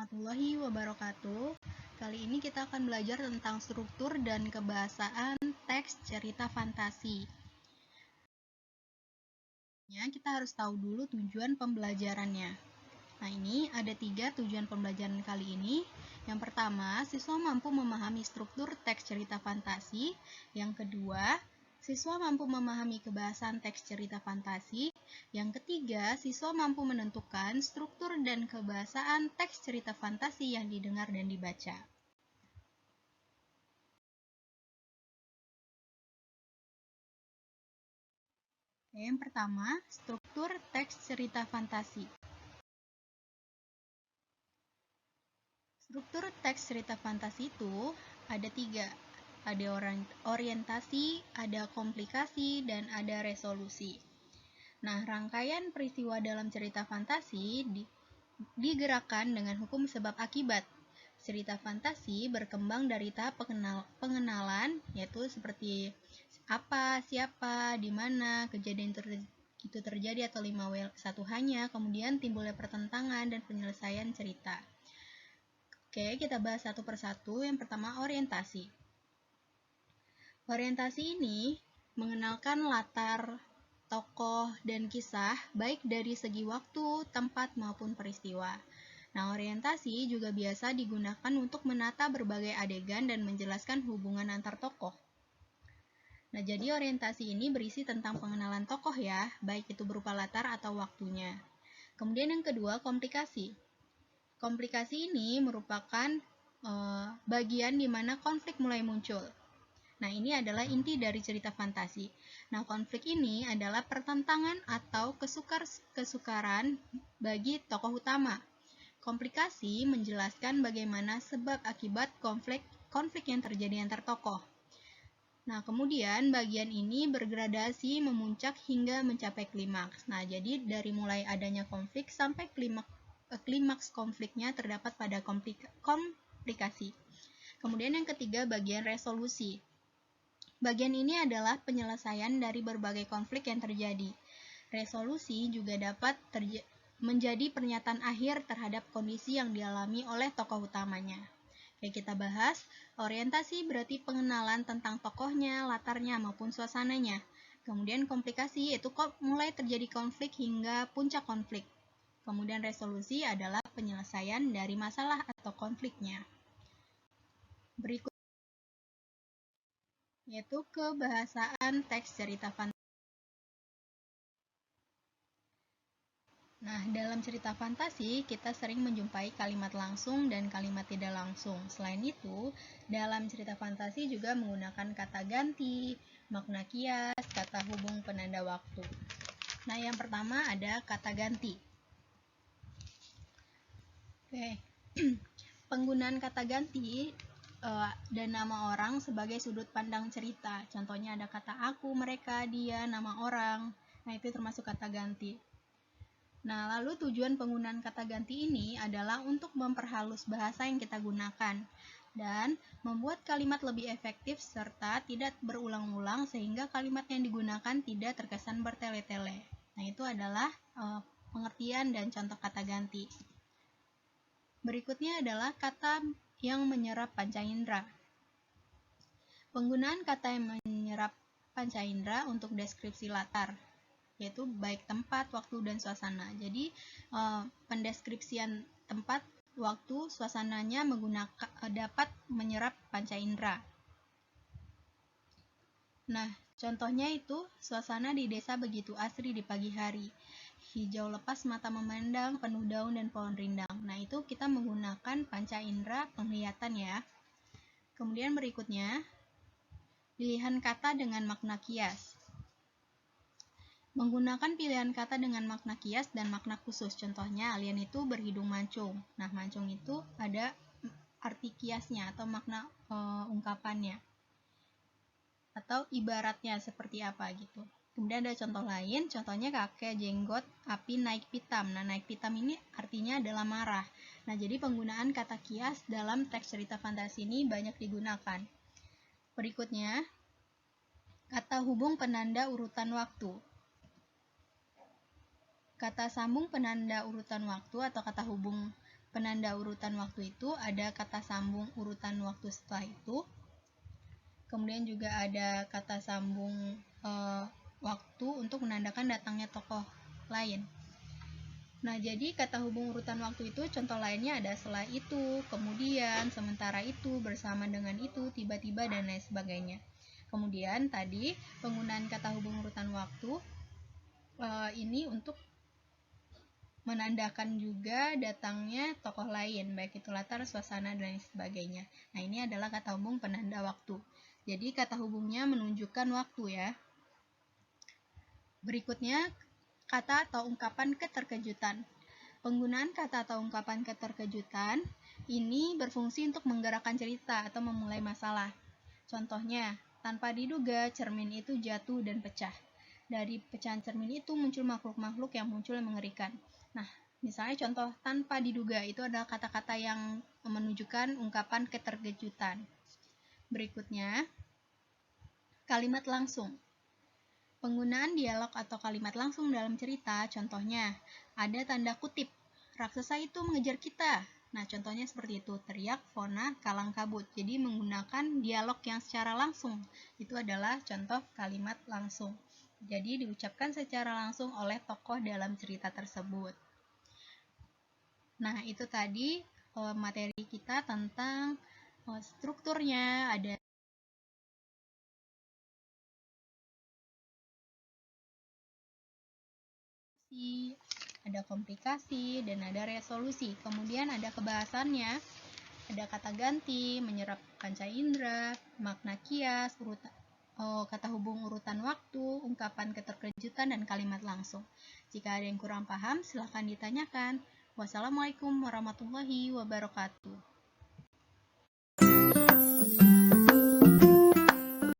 warahmatullahi wabarakatuh. Kali ini kita akan belajar tentang struktur dan kebahasaan teks cerita fantasi. Kita harus tahu dulu tujuan pembelajarannya. Nah, ini ada 3 tujuan pembelajaran kali ini. Yang pertama, siswa mampu memahami struktur teks cerita fantasi. Yang kedua, siswa mampu memahami kebahasaan teks cerita fantasi. Yang ketiga, siswa mampu menentukan struktur dan kebahasaan teks cerita fantasi yang didengar dan dibaca. Yang pertama, struktur teks cerita fantasi. Struktur teks cerita fantasi itu ada 3. Ada orientasi, ada komplikasi, dan ada resolusi. Nah, rangkaian peristiwa dalam cerita fantasi digerakkan dengan hukum sebab akibat. Cerita fantasi berkembang dari tahap pengenalan, yaitu seperti apa, siapa, di mana, kejadian itu terjadi atau 5W1 hanya, kemudian timbulnya pertentangan dan penyelesaian cerita. Oke, kita bahas satu persatu. Yang pertama, orientasi. Orientasi ini mengenalkan latar, tokoh, dan kisah, baik dari segi waktu, tempat, maupun peristiwa. Nah, orientasi juga biasa digunakan untuk menata berbagai adegan dan menjelaskan hubungan antar tokoh. Nah, jadi orientasi ini berisi tentang pengenalan tokoh ya, baik itu berupa latar atau waktunya. Kemudian yang kedua, komplikasi. Komplikasi ini merupakan bagian di mana konflik mulai muncul. Nah, ini adalah inti dari cerita fantasi. Nah, konflik ini adalah pertentangan atau kesukaran bagi tokoh utama. Komplikasi menjelaskan bagaimana sebab akibat konflik yang terjadi antar tokoh. Nah, kemudian bagian ini bergradasi memuncak hingga mencapai klimaks. Nah, jadi dari mulai adanya konflik sampai klimaks konfliknya terdapat pada komplikasi. Kemudian yang ketiga, bagian resolusi. Bagian ini adalah penyelesaian dari berbagai konflik yang terjadi. Resolusi juga dapat menjadi pernyataan akhir terhadap kondisi yang dialami oleh tokoh utamanya. Oke, kita bahas. Orientasi berarti pengenalan tentang tokohnya, latarnya, maupun suasananya. Kemudian komplikasi yaitu mulai terjadi konflik hingga puncak konflik. Kemudian resolusi adalah penyelesaian dari masalah atau konfliknya. Berikut yaitu kebahasaan teks cerita fantasi. Nah, dalam cerita fantasi, kita sering menjumpai kalimat langsung dan kalimat tidak langsung. Selain itu, dalam cerita fantasi juga menggunakan kata ganti, makna kias, kata hubung penanda waktu. Nah, yang pertama ada kata ganti. Oke. Penggunaan kata ganti dan nama orang sebagai sudut pandang cerita. Contohnya ada kata aku, mereka, dia, nama orang. Nah, itu termasuk kata ganti. Nah, lalu tujuan penggunaan kata ganti ini adalah untuk memperhalus bahasa yang kita gunakan dan membuat kalimat lebih efektif serta tidak berulang-ulang sehingga kalimat yang digunakan tidak terkesan bertele-tele. Nah, itu adalah pengertian dan contoh kata ganti. Berikutnya adalah kata yang menyerap panca indera. Penggunaan kata yang menyerap panca indera untuk deskripsi latar, yaitu baik tempat, waktu, dan suasana. Jadi, pendeskripsian tempat, waktu, suasananya dapat menyerap panca indera. Nah, contohnya itu suasana di desa begitu asri di pagi hari. Hijau lepas mata memandang, penuh daun dan pohon rindang. Nah, itu kita menggunakan panca indera penglihatan ya. Kemudian berikutnya, pilihan kata dengan makna kias. Menggunakan pilihan kata dengan makna kias dan makna khusus. Contohnya, alien itu berhidung mancung. Nah, mancung itu ada arti kiasnya atau makna ungkapannya. Atau ibaratnya seperti apa gitu. Kemudian ada contoh lain, contohnya kakek jenggot api naik pitam. Nah, naik pitam ini artinya adalah marah. Nah, jadi penggunaan kata kias dalam teks cerita fantasi ini banyak digunakan. Berikutnya, kata hubung penanda urutan waktu. Kata sambung penanda urutan waktu atau kata hubung penanda urutan waktu itu ada kata sambung urutan waktu setelah itu. Kemudian juga ada kata sambung waktu untuk menandakan datangnya tokoh lain. Nah, jadi kata hubung urutan waktu itu contoh lainnya ada setelah itu, kemudian, sementara itu, bersama dengan itu, tiba-tiba, dan lain sebagainya. Kemudian tadi penggunaan kata hubung urutan waktu ini untuk menandakan juga datangnya tokoh lain, baik itu latar, suasana, dan lain sebagainya. Nah, ini adalah kata hubung penanda waktu. Jadi kata hubungnya menunjukkan waktu ya. Berikutnya, kata atau ungkapan keterkejutan. Penggunaan kata atau ungkapan keterkejutan ini berfungsi untuk menggerakkan cerita atau memulai masalah. Contohnya, tanpa diduga cermin itu jatuh dan pecah. Dari pecahan cermin itu muncul makhluk-makhluk yang muncul yang mengerikan. Nah, misalnya contoh tanpa diduga itu adalah kata-kata yang menunjukkan ungkapan keterkejutan. Berikutnya, kalimat langsung. Penggunaan dialog atau kalimat langsung dalam cerita, contohnya, ada tanda kutip, raksasa itu mengejar kita. Nah, contohnya seperti itu, teriak, fona, kalang kabut. Jadi, menggunakan dialog yang secara langsung. Itu adalah contoh kalimat langsung. Jadi, diucapkan secara langsung oleh tokoh dalam cerita tersebut. Nah, itu tadi materi kita tentang strukturnya, ada komplikasi, dan ada resolusi. Kemudian ada kebahasannya, ada kata ganti, menyerap panca indera, makna kias, kata hubung urutan waktu, ungkapan keterkejutan, dan kalimat langsung. Jika ada yang kurang paham, silahkan ditanyakan. Wassalamualaikum warahmatullahi wabarakatuh.